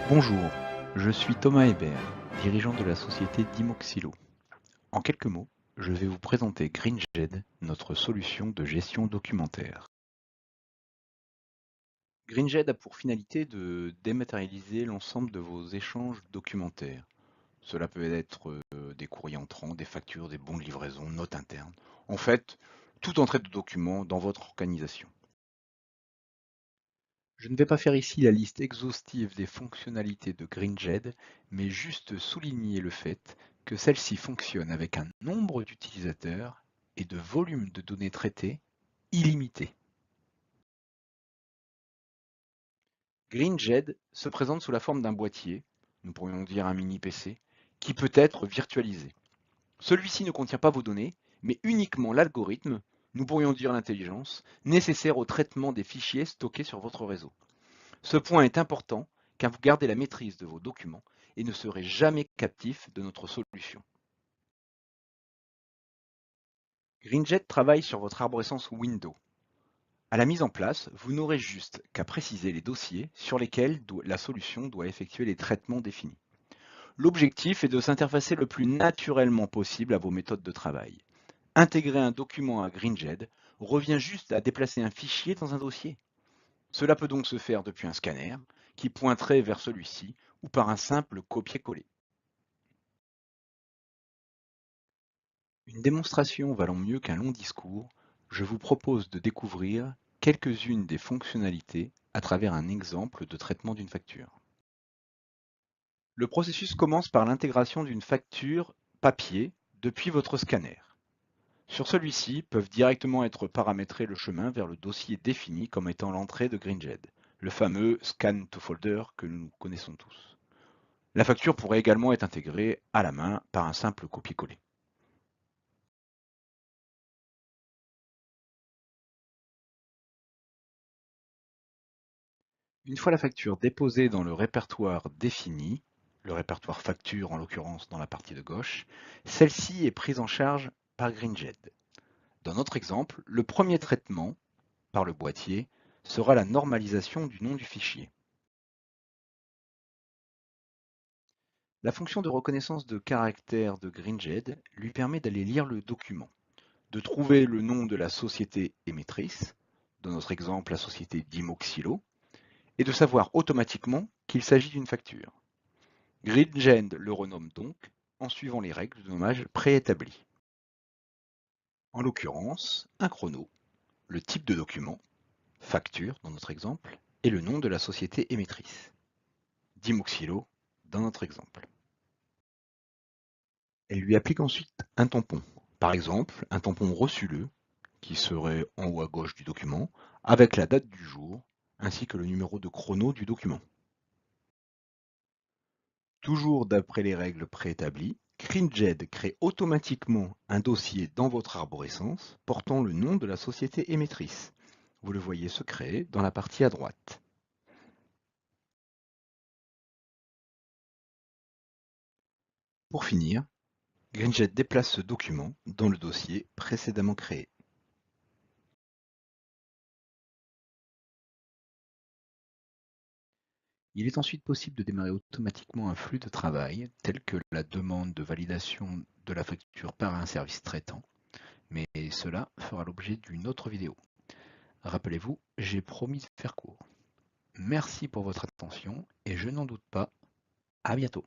Bonjour, je suis Thomas Hébert, dirigeant de la société Dimoxilo. En quelques mots, je vais vous présenter GreenJet, notre solution de gestion documentaire. GreenJet a pour finalité de dématérialiser l'ensemble de vos échanges documentaires. Cela peut être des courriers entrants, des factures, des bons de livraison, notes internes. En fait, toute entrée de documents dans votre organisation. Je ne vais pas faire ici la liste exhaustive des fonctionnalités de GreenJet, mais juste souligner le fait que celle-ci fonctionne avec un nombre d'utilisateurs et de volume de données traitées illimité. GreenJet se présente sous la forme d'un boîtier, nous pourrions dire un mini PC, qui peut être virtualisé. Celui-ci ne contient pas vos données, mais uniquement l'algorithme, nous pourrions dire l'intelligence, nécessaire au traitement des fichiers stockés sur votre réseau. Ce point est important car vous gardez la maîtrise de vos documents et ne serez jamais captif de notre solution. GreenJet travaille sur votre arborescence Windows. À la mise en place, vous n'aurez juste qu'à préciser les dossiers sur lesquels la solution doit effectuer les traitements définis. L'objectif est de s'interfacer le plus naturellement possible à vos méthodes de travail. Intégrer un document à GreenJet revient juste à déplacer un fichier dans un dossier. Cela peut donc se faire depuis un scanner qui pointerait vers celui-ci ou par un simple copier-coller. Une démonstration valant mieux qu'un long discours, je vous propose de découvrir quelques-unes des fonctionnalités à travers un exemple de traitement d'une facture. Le processus commence par l'intégration d'une facture papier depuis votre scanner. Sur celui-ci peuvent directement être paramétrés le chemin vers le dossier défini comme étant l'entrée de GreenJet, le fameux Scan to Folder que nous connaissons tous. La facture pourrait également être intégrée à la main par un simple copier-coller. Une fois la facture déposée dans le répertoire défini, le répertoire facture en l'occurrence dans la partie de gauche, celle-ci est prise en charge par GreenJet. Dans notre exemple, le premier traitement, par le boîtier, sera la normalisation du nom du fichier. La fonction de reconnaissance de caractère de GreenJet lui permet d'aller lire le document, de trouver le nom de la société émettrice, dans notre exemple la société Dimoxilo, et de savoir automatiquement qu'il s'agit d'une facture. GreenJet le renomme donc en suivant les règles de nommage préétablies. En l'occurrence, un chrono, le type de document, facture dans notre exemple, et le nom de la société émettrice, Dimoxilo dans notre exemple. Elle lui applique ensuite un tampon, par exemple un tampon reçu-le, qui serait en haut à gauche du document, avec la date du jour, ainsi que le numéro de chrono du document. Toujours d'après les règles préétablies, GreenJet crée automatiquement un dossier dans votre arborescence portant le nom de la société émettrice. Vous le voyez se créer dans la partie à droite. Pour finir, GreenJet déplace ce document dans le dossier précédemment créé. Il est ensuite possible de démarrer automatiquement un flux de travail, tel que la demande de validation de la facture par un service traitant, mais cela fera l'objet d'une autre vidéo. Rappelez-vous, j'ai promis de faire court. Merci pour votre attention et je n'en doute pas, à bientôt.